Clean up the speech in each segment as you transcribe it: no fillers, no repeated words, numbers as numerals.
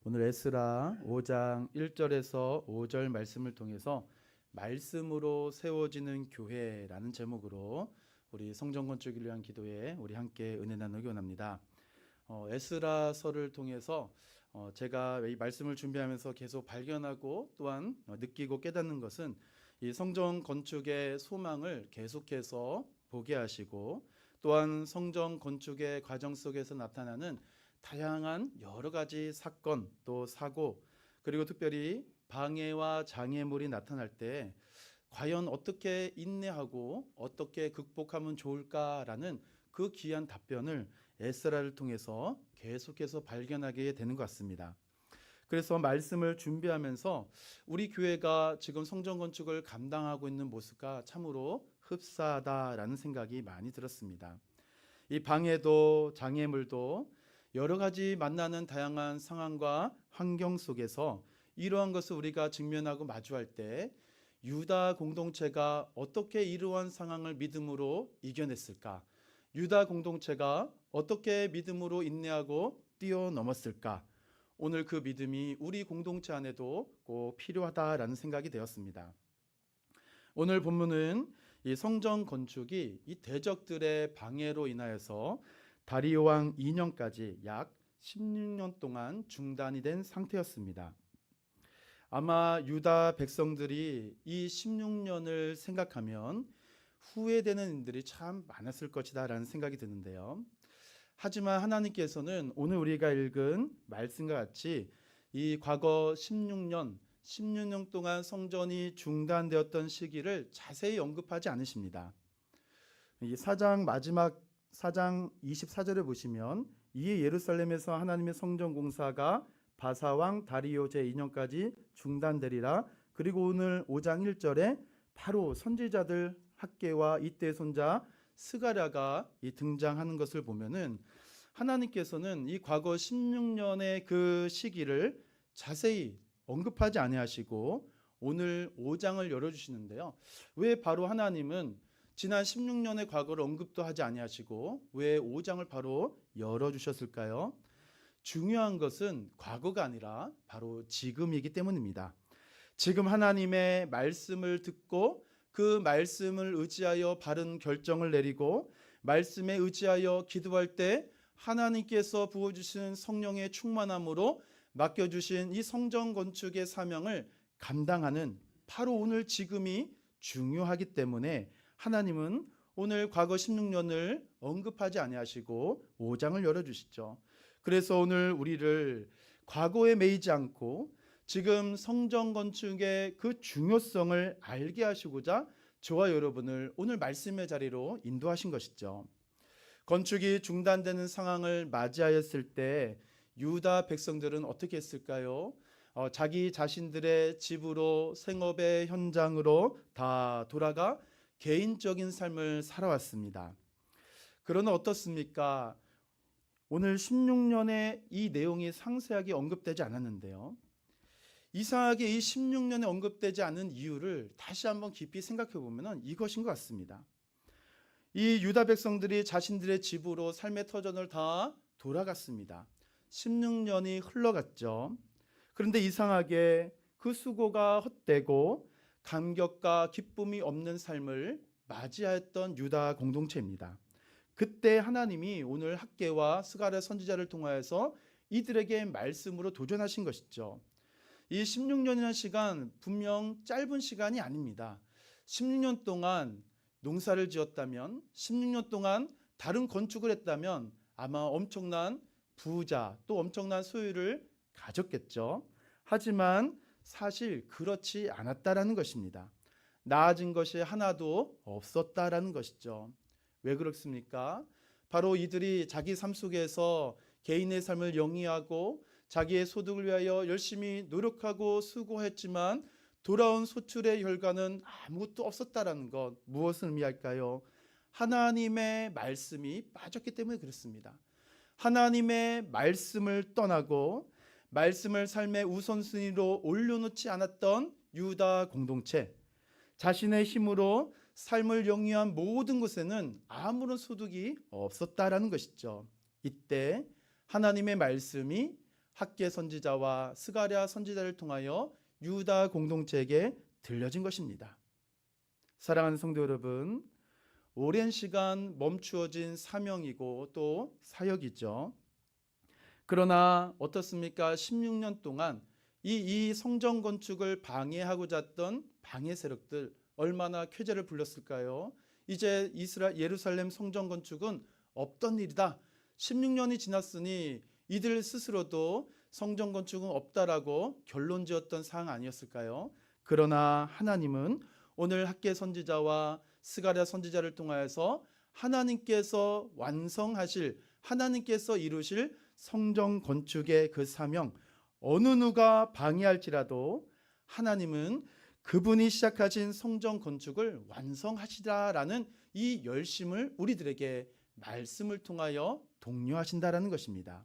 오늘 에스라 5장 1절에서 5절 말씀을 통해서 말씀으로 세워지는 교회라는 제목으로 우리 성전 건축을 위한 기도에 우리 함께 은혜 나누기 원합니다. 에스라서를 통해서 제가 이 말씀을 준비하면서 계속 발견하고 또한 느끼고 깨닫는 것은 이 성전 건축의 소망을 계속해서 보게 하시고 또한 성전 건축의 과정 속에서 나타나는 다양한 여러 가지 사건 또 사고 그리고 특별히 방해와 장애물이 나타날 때 과연 어떻게 인내하고 어떻게 극복하면 좋을까라는 그 귀한 답변을 에스라를 통해서 계속해서 발견하게 되는 것 같습니다. 그래서 말씀을 준비하면서 우리 교회가 지금 성전 건축을 감당하고 있는 모습과 참으로 흡사하다라는 생각이 많이 들었습니다. 이 방해도 장애물도 여러 가지 만나는 다양한 상황과 환경 속에서 이러한 것을 우리가 직면하고 마주할 때 유다 공동체가 어떻게 이러한 상황을 믿음으로 이겨냈을까? 유다 공동체가 어떻게 믿음으로 인내하고 뛰어넘었을까? 오늘 그 믿음이 우리 공동체 안에도 꼭 필요하다라는 생각이 되었습니다. 오늘 본문은 이 성전 건축이 이 대적들의 방해로 인하여서 다리오 왕 2년까지 약 16년 동안 중단이 된 상태였습니다. 아마 유다 백성들이 이 16년을 생각하면 후회되는 일들이 참 많았을 것이다 라는 생각이 드는데요. 하지만 하나님께서는 오늘 우리가 읽은 말씀과 같이 이 과거 16년 동안 성전이 중단되었던 시기를 자세히 언급하지 않으십니다. 이 4장 마지막 4장 24절을 보시면 이에 예루살렘에서 하나님의 성전 공사가 바사왕 다리오 제2년까지 중단되리라. 그리고 오늘 5장 1절에 바로 선지자들 학개와 이때의 손자 스가랴가 등장하는 것을 보면은 하나님께서는 이 과거 16년의 그 시기를 자세히 언급하지 아니하시고 오늘 5장을 열어주시는데요. 왜 바로 하나님은 지난 16년의 과거를 언급도 하지 아니하시고 왜 5장을 바로 열어주셨을까요? 중요한 것은 과거가 아니라 바로 지금이기 때문입니다. 지금 하나님의 말씀을 듣고 그 말씀을 의지하여 바른 결정을 내리고 말씀에 의지하여 기도할 때 하나님께서 부어주신 성령의 충만함으로 맡겨주신 이 성전 건축의 사명을 감당하는 바로 오늘 지금이 중요하기 때문에 하나님은 오늘 과거 16년을 언급하지 아니하시고 5장을 열어주시죠. 그래서 오늘 우리를 과거에 매이지 않고 지금 성전 건축의 그 중요성을 알게 하시고자 저와 여러분을 오늘 말씀의 자리로 인도하신 것이죠. 건축이 중단되는 상황을 맞이하였을 때 유다 백성들은 어떻게 했을까요? 자기 자신들의 집으로 생업의 현장으로 다 돌아가 개인적인 삶을 살아왔습니다. 그러나 어떻습니까? 오늘 16년에 이 내용이 상세하게 언급되지 않았는데요. 이상하게 이 16년에 언급되지 않은 이유를 다시 한번 깊이 생각해 보면 이것인 것 같습니다. 이 유다 백성들이 자신들의 집으로 삶의 터전을 다 돌아갔습니다. 16년이 흘러갔죠. 그런데 이상하게 그 수고가 헛되고 감격과 기쁨이 없는 삶을 맞이하였던 유다 공동체입니다. 그때 하나님이 오늘 학개와 스가랴 선지자를 통하여서 이들에게 말씀으로 도전하신 것이죠. 이 16년이라는 시간 분명 짧은 시간이 아닙니다. 16년 동안 농사를 지었다면 16년 동안 다른 건축을 했다면 아마 엄청난 부자 또 엄청난 소유를 가졌겠죠. 하지만 사실 그렇지 않았다라는 것입니다. 나아진 것이 하나도 없었다라는 것이죠. 왜 그렇습니까? 바로 이들이 자기 삶 속에서 개인의 삶을 영위하고 자기의 소득을 위하여 열심히 노력하고 수고했지만 돌아온 소출의 결과는 아무것도 없었다라는 것, 무엇을 의미할까요? 하나님의 말씀이 빠졌기 때문에 그렇습니다. 하나님의 말씀을 떠나고 말씀을 삶의 우선순위로 올려놓지 않았던 유다 공동체, 자신의 힘으로 삶을 영위한 모든 곳에는 아무런 소득이 없었다라는 것이죠. 이때 하나님의 말씀이 학개 선지자와 스가랴 선지자를 통하여 유다 공동체에게 들려진 것입니다. 사랑하는 성도 여러분, 오랜 시간 멈추어진 사명이고 또 사역이죠. 그러나 어떻습니까? 16년 동안 이 성전 건축을 방해하고자 했던 방해 세력들 얼마나 쾌재를 불렀을까요? 이제 예루살렘 성전 건축은 없던 일이다. 16년이 지났으니 이들 스스로도 성전 건축은 없다라고 결론 지었던 사항 아니었을까요? 그러나 하나님은 오늘 학개 선지자와 스가랴 선지자를 통하여서 하나님께서 완성하실, 하나님께서 이루실 성전 건축의 그 사명, 어느 누가 방해할지라도 하나님은 그분이 시작하신 성전 건축을 완성하시라라는 이 열심을 우리들에게 말씀을 통하여 독려하신다라는 것입니다.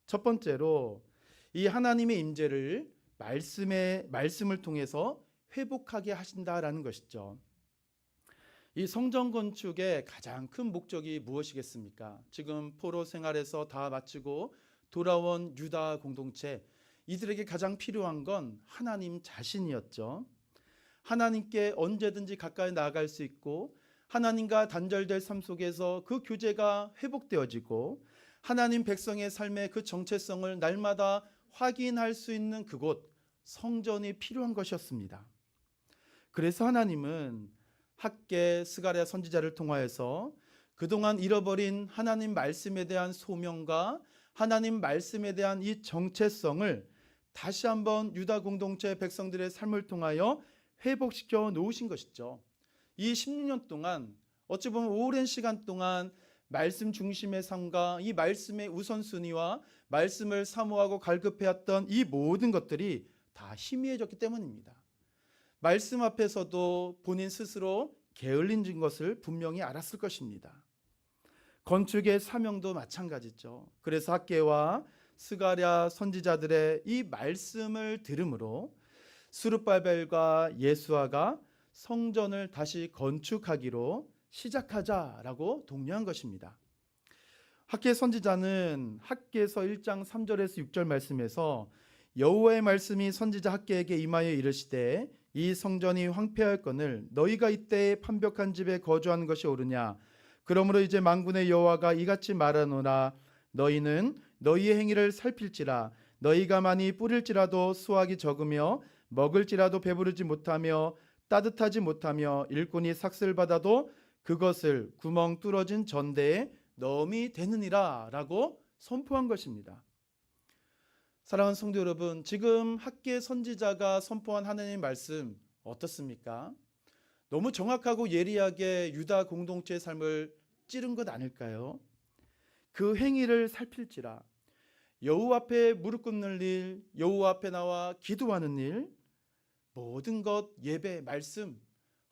첫 번째로 이 하나님의 임재를 말씀을 통해서 회복하게 하신다라는 것이죠. 이 성전 건축의 가장 큰 목적이 무엇이겠습니까? 지금 포로 생활에서 다 마치고 돌아온 유다 공동체, 이들에게 가장 필요한 건 하나님 자신이었죠. 하나님께 언제든지 가까이 나아갈 수 있고 하나님과 단절될 삶 속에서 그 교제가 회복되어지고 하나님 백성의 삶의 그 정체성을 날마다 확인할 수 있는 그곳, 성전이 필요한 것이었습니다. 그래서 하나님은 학개 스가랴 선지자를 통하여서 그동안 잃어버린 하나님 말씀에 대한 소명과 하나님 말씀에 대한 이 정체성을 다시 한번 유다 공동체 백성들의 삶을 통하여 회복시켜 놓으신 것이죠. 이 16년 동안 어찌 보면 오랜 시간 동안 말씀 중심의 삶과 이 말씀의 우선순위와 말씀을 사모하고 갈급해왔던 이 모든 것들이 다 희미해졌기 때문입니다. 말씀 앞에서도 본인 스스로 게을린 것을 분명히 알았을 것입니다. 건축의 사명도 마찬가지죠. 그래서 학개와 스가랴 선지자들의 이 말씀을 들음으로 스룹바벨과 예수아가 성전을 다시 건축하기로 시작하자라고 독려한 것입니다. 학개 선지자는 학개서 1장 3절에서 6절 말씀에서 여호와의 말씀이 선지자 학개에게 임하여 이르시되 이 성전이 황폐할거늘 너희가 이때에 판벽한 집에 거주하는 것이 옳으냐. 그러므로 이제 만군의 여호와가 이같이 말하노라. 너희는 너희의 행위를 살필지라. 너희가 많이 뿌릴지라도 수확이 적으며 먹을지라도 배부르지 못하며 따뜻하지 못하며 일꾼이 삭슬 받아도 그것을 구멍 뚫어진 전대에 넣음이 되느니라 라고 선포한 것입니다. 사랑하는 성도 여러분, 지금 학개 선지자가 선포한 하나님의 말씀 어떻습니까? 너무 정확하고 예리하게 유다 공동체의 삶을 찌른 것 아닐까요? 그 행위를 살필지라. 여호와 앞에 무릎 꿇는 일, 여호와 앞에 나와 기도하는 일, 모든 것, 예배, 말씀,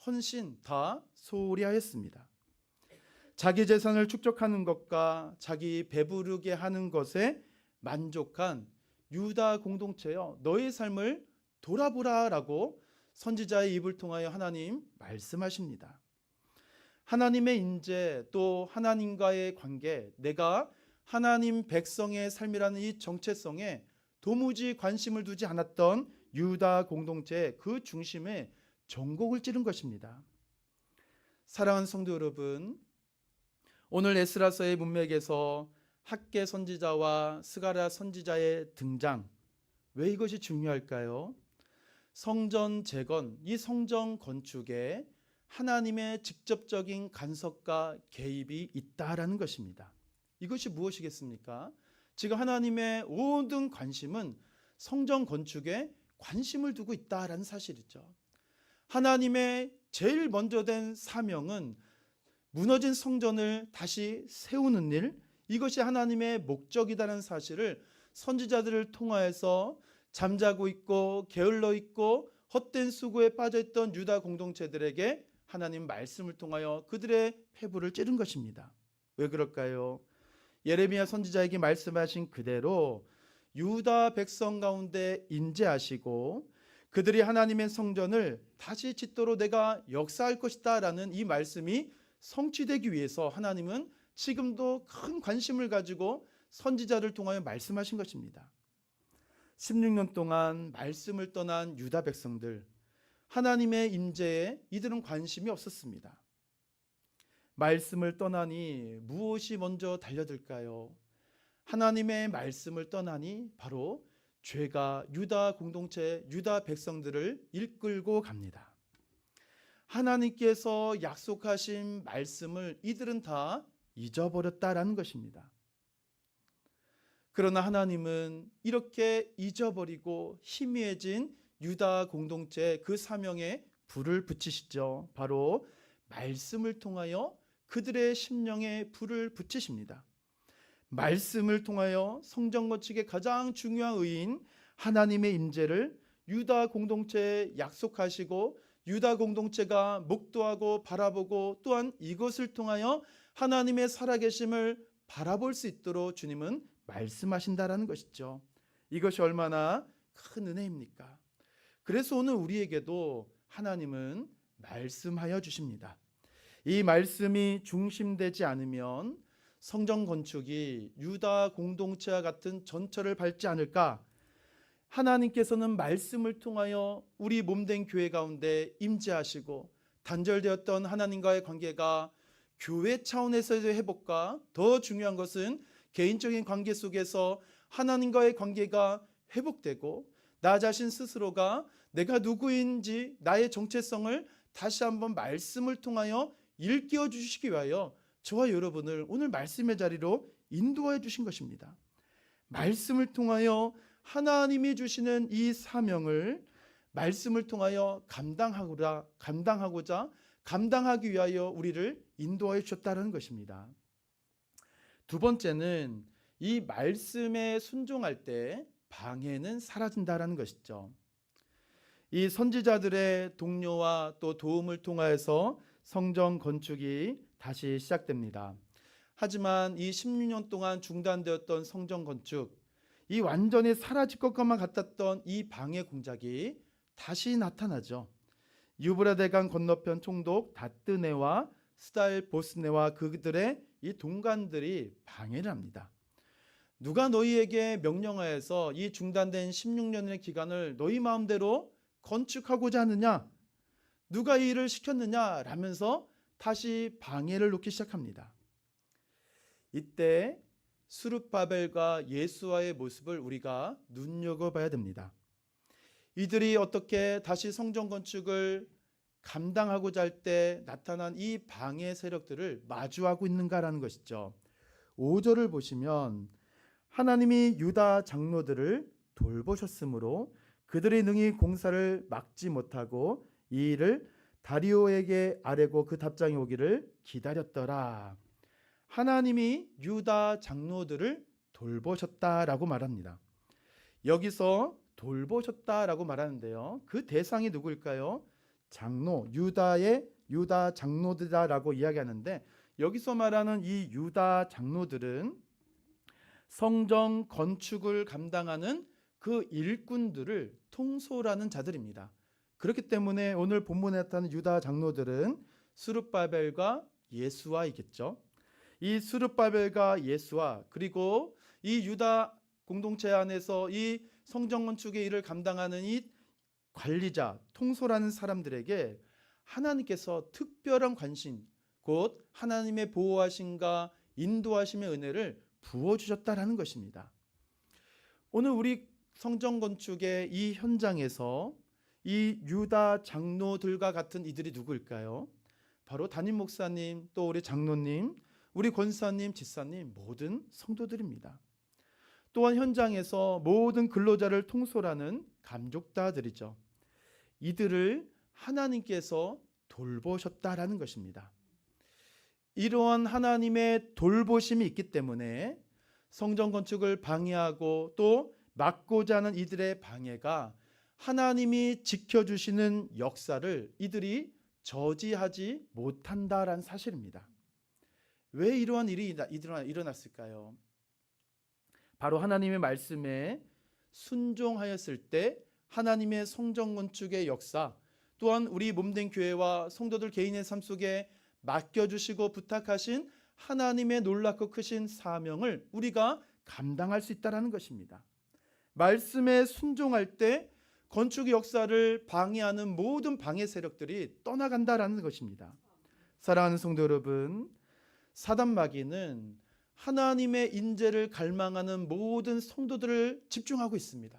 헌신 다 소홀히 하였습니다. 자기 재산을 축적하는 것과 자기 배부르게 하는 것에 만족한 유다 공동체여, 너의 삶을 돌아보라라고 선지자의 입을 통하여 하나님 말씀하십니다. 하나님의 인재 또 하나님과의 관계, 내가 하나님 백성의 삶이라는 이 정체성에 도무지 관심을 두지 않았던 유다 공동체의 그 중심에 전곡을 찌른 것입니다. 사랑하는 성도 여러분, 오늘 에스라서의 문맥에서 학개 선지자와 스가랴 선지자의 등장, 왜 이것이 중요할까요? 성전 재건, 이 성전 건축에 하나님의 직접적인 간섭과 개입이 있다라는 것입니다. 이것이 무엇이겠습니까? 지금 하나님의 모든 관심은 성전 건축에 관심을 두고 있다라는 사실이죠. 하나님의 제일 먼저 된 사명은 무너진 성전을 다시 세우는 일, 이것이 하나님의 목적이라는 사실을 선지자들을 통하여서 잠자고 있고 게을러 있고 헛된 수고에 빠져있던 유다 공동체들에게 하나님 말씀을 통하여 그들의 폐부를 찌른 것입니다. 왜 그럴까요? 예레미야 선지자에게 말씀하신 그대로 유다 백성 가운데 인재하시고 그들이 하나님의 성전을 다시 짓도록 내가 역사할 것이다 라는 이 말씀이 성취되기 위해서 하나님은 지금도 큰 관심을 가지고 선지자를 통하여 말씀하신 것입니다. 16년 동안 말씀을 떠난 유다 백성들, 하나님의 임재에 이들은 관심이 없었습니다. 말씀을 떠나니 무엇이 먼저 달려들까요? 하나님의 말씀을 떠나니 바로 죄가 유다 공동체, 유다 백성들을 이끌고 갑니다. 하나님께서 약속하신 말씀을 이들은 다 잊어버렸다라는 것입니다. 그러나 하나님은 이렇게 잊어버리고 희미해진 유다 공동체 그 사명에 불을 붙이시죠. 바로 말씀을 통하여 그들의 심령에 불을 붙이십니다. 말씀을 통하여 성전 건축의 가장 중요한 의인 하나님의 임재를 유다 공동체에 약속하시고 유다 공동체가 목도하고 바라보고 또한 이것을 통하여 하나님의 살아계심을 바라볼 수 있도록 주님은 말씀하신다라는 것이죠. 이것이 얼마나 큰 은혜입니까? 그래서 오늘 우리에게도 하나님은 말씀하여 주십니다. 이 말씀이 중심되지 않으면 성전 건축이 유다 공동체와 같은 전철을 밟지 않을까? 하나님께서는 말씀을 통하여 우리 몸된 교회 가운데 임재하시고 단절되었던 하나님과의 관계가 교회 차원에서의 회복과 더 중요한 것은 개인적인 관계 속에서 하나님과의 관계가 회복되고 나 자신 스스로가 내가 누구인지 나의 정체성을 다시 한번 말씀을 통하여 일깨워 주시기 위하여 저와 여러분을 오늘 말씀의 자리로 인도해 주신 것입니다. 말씀을 통하여 하나님이 주시는 이 사명을 말씀을 통하여 감당하기 위하여 우리를 인도해 주셨다는 것입니다. 두 번째는 이 말씀에 순종할 때 방해는 사라진다는 것이죠. 이 선지자들의 동료와 또 도움을 통하여서 성전 건축이 다시 시작됩니다. 하지만 이 16년 동안 중단되었던 성전 건축, 이 완전히 사라질 것만 같았던 이 방해 공작이 다시 나타나죠. 유브라데강 건너편 총독 다뜨네와 스달 보스네와 그들의 이 동관들이 방해를 합니다. 누가 너희에게 명령하여서 이 중단된 16년의 기간을 너희 마음대로 건축하고자 하느냐? 누가 이 일을 시켰느냐? 라면서 다시 방해를 놓기 시작합니다. 이때 스룹바벨과 예수아의 모습을 우리가 눈여겨봐야 됩니다. 이들이 어떻게 다시 성전 건축을 감당하고자 할 때 나타난 이 방해 세력들을 마주하고 있는가라는 것이죠. 5절을 보시면 하나님이 유다 장로들을 돌보셨으므로 그들이 능히 공사를 막지 못하고 이 일을 다리오에게 아뢰고 그 답장이 오기를 기다렸더라. 하나님이 유다 장로들을 돌보셨다라고 말합니다. 여기서 돌보셨다라고 말하는데요. 그 대상이 누구일까요? 장로, 유다 장로들이라고 이야기하는데 여기서 말하는 이 유다 장로들은 성전 건축을 감당하는 그 일꾼들을 통솔하는 자들입니다. 그렇기 때문에 오늘 본문에 나타나는 유다 장로들은 스룹바벨과 예수아이겠죠. 이 스룹바벨과 예수아 그리고 이 유다 공동체 안에서 이 성전 건축의 일을 감당하는 이 관리자, 통솔하는 사람들에게 하나님께서 특별한 관심, 곧 하나님의 보호하심과 인도하심의 은혜를 부어주셨다라는 것입니다. 오늘 우리 성전 건축의 이 현장에서 이 유다 장로들과 같은 이들이 누구일까요? 바로 담임 목사님, 또 우리 장로님, 우리 권사님, 집사님, 모든 성도들입니다. 또한 현장에서 모든 근로자를 통솔하는 감독자들이죠. 이들을 하나님께서 돌보셨다라는 것입니다. 이러한 하나님의 돌보심이 있기 때문에 성전 건축을 방해하고 또 막고자 하는 이들의 방해가 하나님이 지켜주시는 역사를 이들이 저지하지 못한다라는 사실입니다. 왜 이러한 일이 일어났을까요? 바로 하나님의 말씀에 순종하였을 때 하나님의 성전 건축의 역사, 또한 우리 몸된 교회와 성도들 개인의 삶 속에 맡겨주시고 부탁하신 하나님의 놀랍고 크신 사명을 우리가 감당할 수 있다는 것입니다. 말씀에 순종할 때 건축의 역사를 방해하는 모든 방해 세력들이 떠나간다라는 것입니다. 사랑하는 성도 여러분, 사단 마귀는 하나님의 인재를 갈망하는 모든 성도들을 집중하고 있습니다.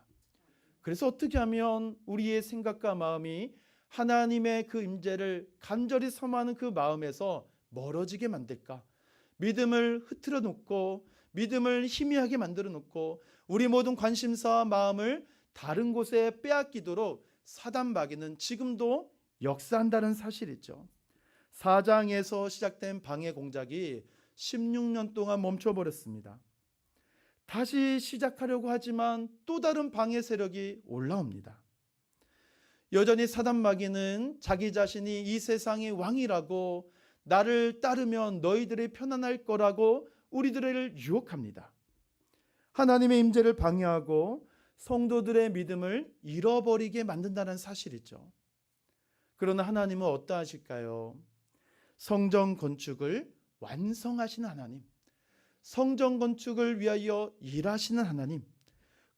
그래서 어떻게 하면 우리의 생각과 마음이 하나님의 그 임재를 간절히 섬하는 그 마음에서 멀어지게 만들까? 믿음을 흐트러 놓고 믿음을 희미하게 만들어 놓고 우리 모든 관심사와 마음을 다른 곳에 빼앗기도록 사단 마귀는 지금도 역사한다는 사실이죠. 4장에서 시작된 방해 공작이 16년 동안 멈춰버렸습니다. 다시 시작하려고 하지만 또 다른 방해 세력이 올라옵니다. 여전히 사단 마귀는 자기 자신이 이 세상의 왕이라고, 나를 따르면 너희들이 편안할 거라고 우리들을 유혹합니다. 하나님의 임재를 방해하고 성도들의 믿음을 잃어버리게 만든다는 사실이죠. 그러나 하나님은 어떠하실까요? 성전 건축을 완성하시는 하나님, 성전 건축을 위하여 일하시는 하나님,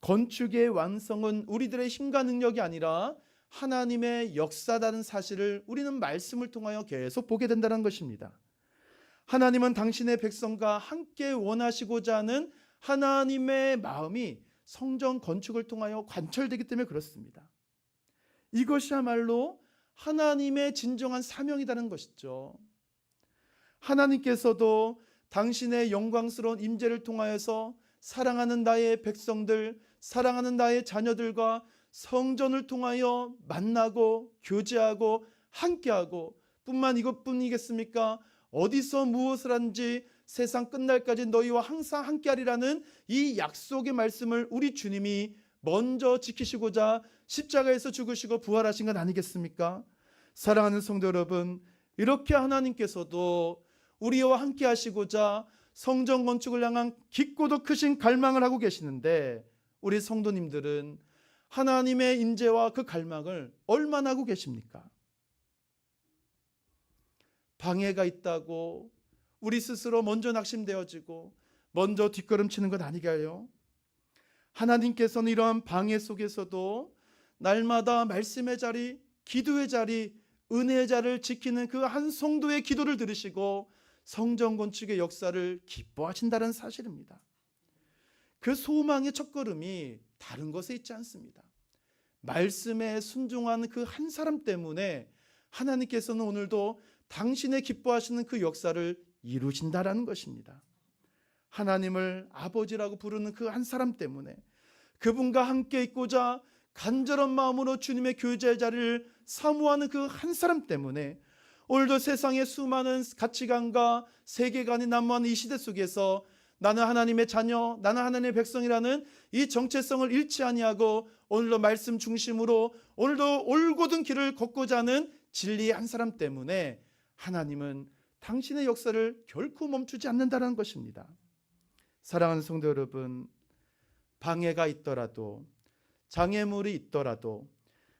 건축의 완성은 우리들의 힘과 능력이 아니라 하나님의 역사다는 사실을 우리는 말씀을 통하여 계속 보게 된다는 것입니다. 하나님은 당신의 백성과 함께 원하시고자 하는 하나님의 마음이 성전 건축을 통하여 관철되기 때문에 그렇습니다. 이것이야말로 하나님의 진정한 사명이라는 것이죠. 하나님께서도 당신의 영광스러운 임재를 통하여서 사랑하는 나의 백성들, 사랑하는 나의 자녀들과 성전을 통하여 만나고 교제하고 함께하고, 뿐만 이것뿐이겠습니까? 어디서 무엇을 한지 세상 끝날까지 너희와 항상 함께하리라는 이 약속의 말씀을 우리 주님이 먼저 지키시고자 십자가에서 죽으시고 부활하신 것 아니겠습니까? 사랑하는 성도 여러분, 이렇게 하나님께서도 우리와 함께 하시고자 성전 건축을 향한 깊고도 크신 갈망을 하고 계시는데, 우리 성도님들은 하나님의 임재와 그 갈망을 얼마나 하고 계십니까? 방해가 있다고 우리 스스로 먼저 낙심되어지고 먼저 뒷걸음치는 것 아니가요? 하나님께서는 이러한 방해 속에서도 날마다 말씀의 자리, 기도의 자리, 은혜의 자리를 지키는 그 한 성도의 기도를 들으시고 성전 건축의 역사를 기뻐하신다는 사실입니다. 그 소망의 첫걸음이 다른 것에 있지 않습니다. 말씀에 순종하는 그 한 사람 때문에 하나님께서는 오늘도 당신의 기뻐하시는 그 역사를 이루신다라는 것입니다. 하나님을 아버지라고 부르는 그 한 사람 때문에, 그분과 함께 있고자 간절한 마음으로 주님의 교제의 자리를 사모하는 그 한 사람 때문에 오늘도 세상의 수많은 가치관과 세계관이 난무하는 이 시대 속에서 나는 하나님의 자녀, 나는 하나님의 백성이라는 이 정체성을 잃지 아니하고 오늘도 말씀 중심으로 오늘도 올곧은 길을 걷고자 하는 진리의 한 사람 때문에 하나님은 당신의 역사를 결코 멈추지 않는다는 것입니다. 사랑하는 성도 여러분, 방해가 있더라도, 장애물이 있더라도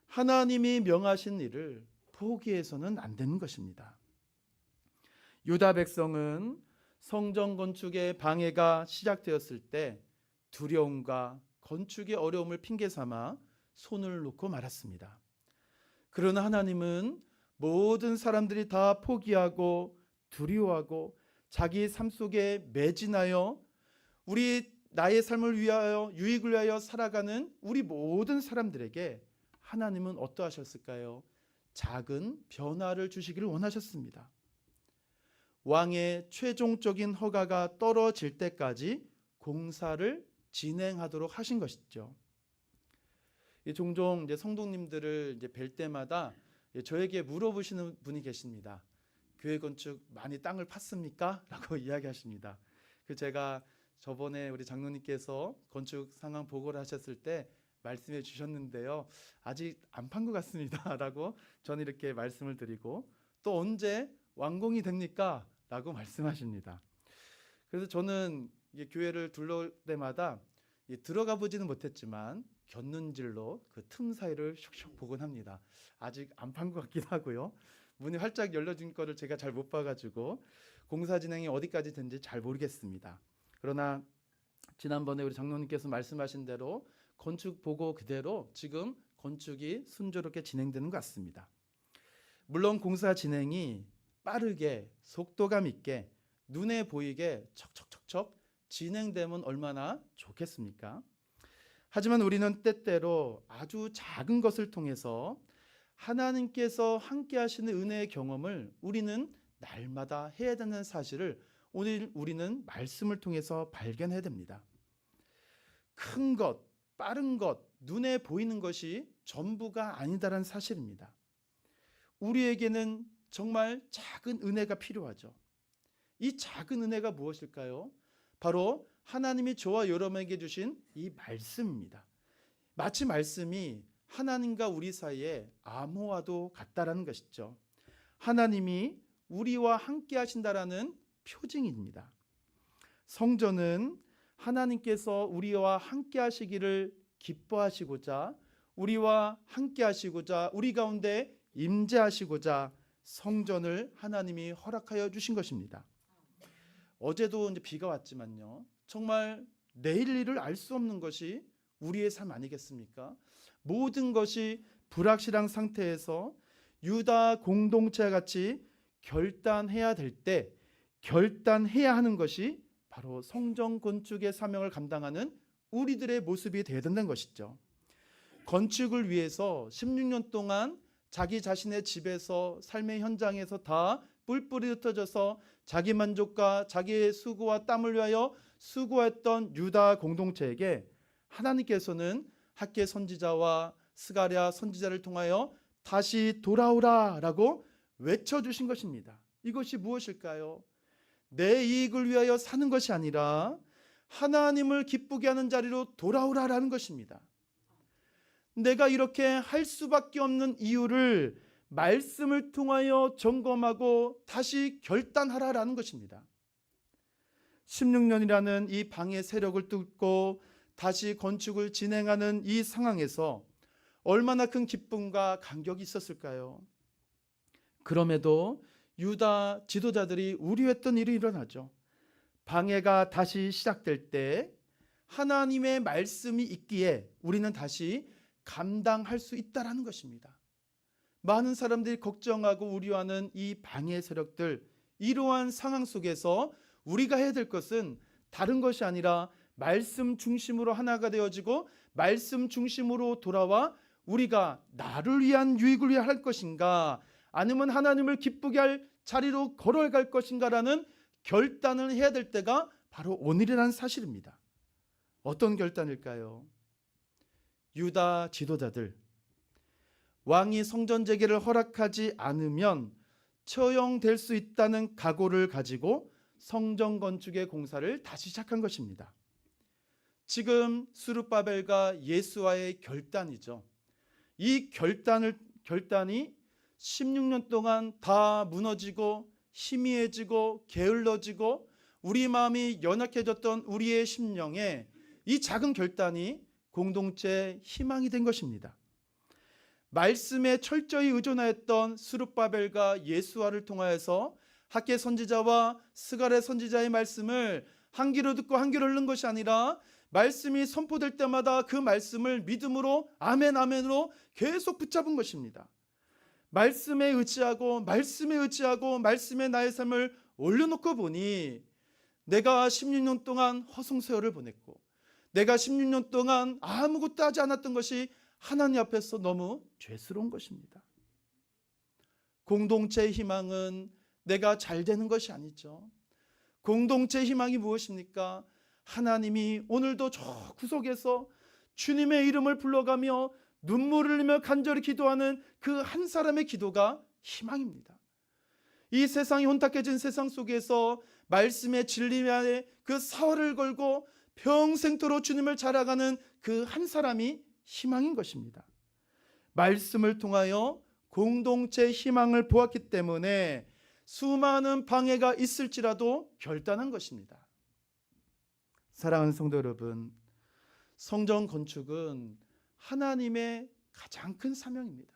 하나님이 명하신 일을 포기해서는 안 되는 것입니다. 유다 백성은 성전 건축의 방해가 시작되었을 때 두려움과 건축의 어려움을 핑계 삼아 손을 놓고 말았습니다. 그러나 하나님은 모든 사람들이 다 포기하고 두려워하고 자기 삶 속에 매진하여 나의 삶을 위하여, 유익을 위하여 살아가는 우리 모든 사람들에게 하나님은 어떠하셨을까요? 작은 변화를 주시기를 원하셨습니다. 왕의 최종적인 허가가 떨어질 때까지 공사를 진행하도록 하신 것이죠. 종종 성도님들을 뵐 때마다 저에게 물어보시는 분이 계십니다. 교회 건축 많이 땅을 팠습니까? 라고 이야기하십니다. 제가 저번에 우리 장로님께서 건축 상황 보고를 하셨을 때 말씀해 주셨는데요, 아직 안 판 것 같습니다 라고 저는 이렇게 말씀을 드리고, 또 언제 완공이 됩니까? 라고 말씀하십니다. 그래서 저는 교회를 둘러올 때마다 들어가 보지는 못했지만 곁눈질로 그 틈 사이를 슉슉 보곤 합니다. 아직 안 판 것 같기도 하고요, 문이 활짝 열려진 거를 제가 잘 못 봐가지고 공사 진행이 어디까지 된지 잘 모르겠습니다. 그러나 지난번에 우리 장로님께서 말씀하신 대로 건축 보고 그대로 지금 건축이 순조롭게 진행되는 것 같습니다. 물론 공사 진행이 빠르게 속도감 있게 눈에 보이게 척척척척 진행되면 얼마나 좋겠습니까? 하지만 우리는 때때로 아주 작은 것을 통해서 하나님께서 함께 하시는 은혜의 경험을 우리는 날마다 해야 되는 사실을 오늘 우리는 말씀을 통해서 발견해야 됩니다. 큰 것, 빠른 것, 눈에 보이는 것이 전부가 아니다라는 사실입니다. 우리에게는 정말 작은 은혜가 필요하죠. 이 작은 은혜가 무엇일까요? 바로 하나님이 저와 여러분에게 주신 이 말씀입니다. 마치 말씀이 하나님과 우리 사이에 암호와도 같다라는 것이죠. 하나님이 우리와 함께 하신다라는 표징입니다. 성전은 하나님께서 우리와 함께 하시기를 기뻐하시고자, 우리와 함께 하시고자, 우리 가운데 임재하시고자 성전을 하나님이 허락하여 주신 것입니다. 어제도 이제 비가 왔지만요, 정말 내일 일을 알 수 없는 것이 우리의 삶 아니겠습니까? 모든 것이 불확실한 상태에서 유다 공동체와 같이 결단해야 될 때 결단해야 하는 것이 바로 성전 건축의 사명을 감당하는 우리들의 모습이 되어야 된다는 것이죠. 건축을 위해서 16년 동안 자기 자신의 집에서 삶의 현장에서 다 뿔뿔이 흩어져서 자기 만족과 자기의 수고와 땀을 위하여 수고했던 유다 공동체에게 하나님께서는 학개 선지자와 스가랴 선지자를 통하여 다시 돌아오라 라고 외쳐주신 것입니다. 이것이 무엇일까요? 내 이익을 위하여 사는 것이 아니라 하나님을 기쁘게 하는 자리로 돌아오라라는 것입니다. 내가 이렇게 할 수밖에 없는 이유를 말씀을 통하여 점검하고 다시 결단하라라는 것입니다. 16년이라는 이 방해 세력을 뚫고 다시 건축을 진행하는 이 상황에서 얼마나 큰 기쁨과 감격이 있었을까요? 그럼에도 유다 지도자들이 우려했던 일이 일어나죠. 방해가 다시 시작될 때 하나님의 말씀이 있기에 우리는 다시 감당할 수 있다라는 것입니다. 많은 사람들이 걱정하고 우려하는 이 방해 세력들, 이러한 상황 속에서 우리가 해야 될 것은 다른 것이 아니라 말씀 중심으로 하나가 되어지고 말씀 중심으로 돌아와 우리가 나를 위한 유익을 위해 할 것인가, 아니면 하나님을 기쁘게 할 자리로 걸어갈 것인가라는 결단을 해야 될 때가 바로 오늘이라는 사실입니다. 어떤 결단일까요? 유다 지도자들, 왕이 성전 재개를 허락하지 않으면 처형될 수 있다는 각오를 가지고 성전 건축의 공사를 다시 시작한 것입니다. 지금 스룹바벨과 예수와의 결단이죠. 이 결단이 16년 동안 다 무너지고 희미해지고 게을러지고 우리 마음이 연약해졌던 우리의 심령에 이 작은 결단이 공동체의 희망이 된 것입니다. 말씀에 철저히 의존하였던 스룹바벨과 예수와를 통하여서 학개 선지자와 스가랴 선지자의 말씀을 한 귀로 듣고 한 귀로 흘린 것이 아니라 말씀이 선포될 때마다 그 말씀을 믿음으로 아멘 아멘으로 계속 붙잡은 것입니다. 말씀에 의지하고 말씀에 나의 삶을 올려놓고 보니 내가 16년 동안 허송세월을 보냈고 내가 16년 동안 아무것도 하지 않았던 것이 하나님 앞에서 너무 죄스러운 것입니다. 공동체의 희망은 내가 잘 되는 것이 아니죠. 공동체의 희망이 무엇입니까? 하나님이 오늘도 저 구석에서 주님의 이름을 불러가며 눈물을 흘리며 간절히 기도하는 그 한 사람의 기도가 희망입니다. 이 세상이 혼탁해진 세상 속에서 말씀의 진리만의 그 사활을 걸고 평생토록 주님을 자랑하는 그 한 사람이 희망인 것입니다. 말씀을 통하여 공동체의 희망을 보았기 때문에 수많은 방해가 있을지라도 결단한 것입니다. 사랑하는 성도 여러분, 성전 건축은 하나님의 가장 큰 사명입니다.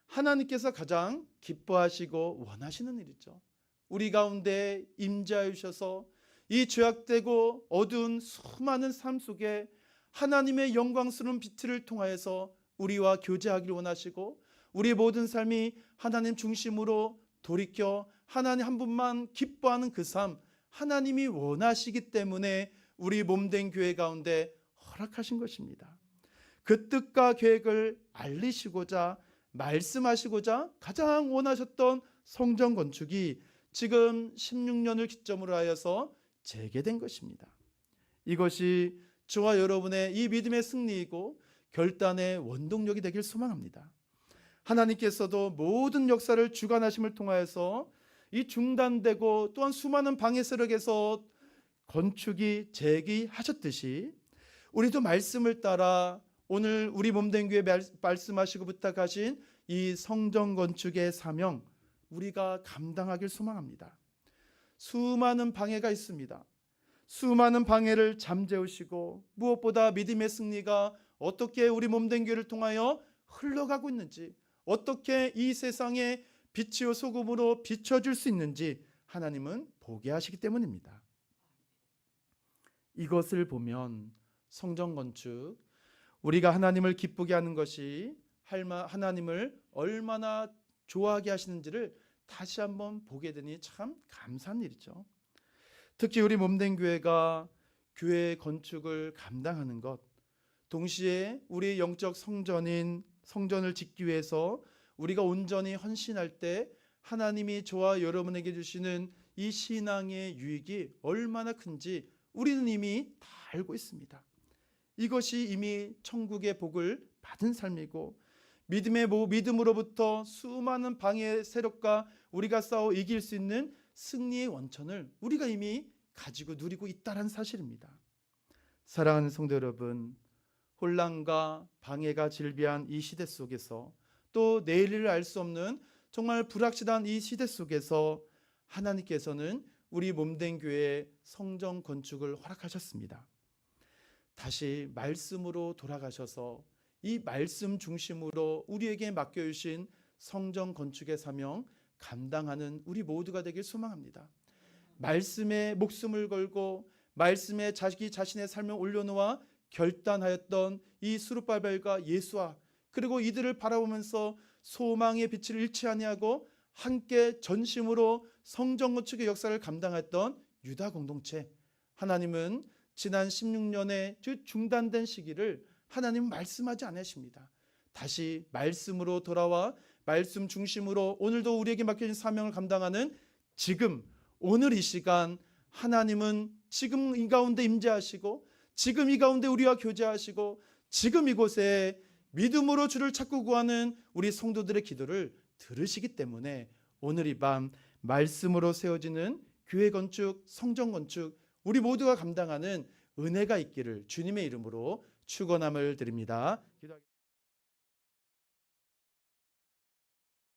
하나님께서 가장 기뻐하시고 원하시는 일이죠. 우리 가운데 임재하여 주셔서 이 죄악되고 어두운 수많은 삶 속에 하나님의 영광스러운 빛을 통하여서 우리와 교제하기를 원하시고, 우리 모든 삶이 하나님 중심으로 돌이켜 하나님 한 분만 기뻐하는 그 삶, 하나님이 원하시기 때문에 우리 몸된 교회 가운데 허락하신 것입니다. 그 뜻과 계획을 알리시고자 말씀하시고자 가장 원하셨던 성전 건축이 지금 16년을 기점으로 하여서 재개된 것입니다. 이것이 저와 여러분의 이 믿음의 승리이고 결단의 원동력이 되길 소망합니다. 하나님께서도 모든 역사를 주관하심을 통하여서 이 중단되고 또한 수많은 방해 세력에서 건축이 재개하셨듯이 우리도 말씀을 따라 오늘 우리 몸된 교회 말씀하시고 부탁하신 이 성전 건축의 사명, 우리가 감당하길 소망합니다. 수많은 방해가 있습니다. 수많은 방해를 잠재우시고 무엇보다 믿음의 승리가 어떻게 우리 몸된 교회를 통하여 흘러가고 있는지, 어떻게 이 세상에 빛이요 소금으로 비춰줄 수 있는지 하나님은 보게 하시기 때문입니다. 이것을 보면 성전 건축, 우리가 하나님을 기쁘게 하는 것이 하나님을 얼마나 좋아하게 하시는지를 다시 한번 보게 되니 참 감사한 일이죠. 특히 우리 몸된 교회가 교회 건축을 감당하는 것, 동시에 우리의 영적 성전을 짓기 위해서 우리가 온전히 헌신할 때 하나님이 저와 여러분에게 주시는 이 신앙의 유익이 얼마나 큰지 우리는 이미 다 알고 있습니다. 이것이 이미 천국의 복을 받은 삶이고, 믿음으로부터 수많은 방해 세력과 우리가 싸워 이길 수 있는 승리의 원천을 우리가 이미 가지고 누리고 있다는 사실입니다. 사랑하는 성도 여러분, 혼란과 방해가 질비한 이 시대 속에서, 또 내일을 알 수 없는 정말 불확실한 이 시대 속에서 하나님께서는 우리 몸된 교회의 성전 건축을 허락하셨습니다. 다시 말씀으로 돌아가셔서 이 말씀 중심으로 우리에게 맡겨주신 성전 건축의 사명 감당하는 우리 모두가 되길 소망합니다. 말씀에 목숨을 걸고 말씀에 자기 자신의 삶을 올려놓아 결단하였던 이 수룹바벨과 예수와, 그리고 이들을 바라보면서 소망의 빛을 잃지 아니하고 함께 전심으로 성전 건축의 역사를 감당했던 유다 공동체, 하나님은 지난 16년의 중단된 시기를 하나님은 말씀하지 않으십니다. 다시 말씀으로 돌아와 말씀 중심으로 오늘도 우리에게 맡겨진 사명을 감당하는 지금, 오늘 이 시간 하나님은 지금 이 가운데 임재하시고, 지금 이 가운데 우리와 교제하시고, 지금 이곳에 믿음으로 주를 찾고 구하는 우리 성도들의 기도를 들으시기 때문에 오늘 이 밤 말씀으로 세워지는 교회 건축, 성전 건축, 우리 모두가 감당하는 은혜가 있기를 주님의 이름으로 축원함을 드립니다.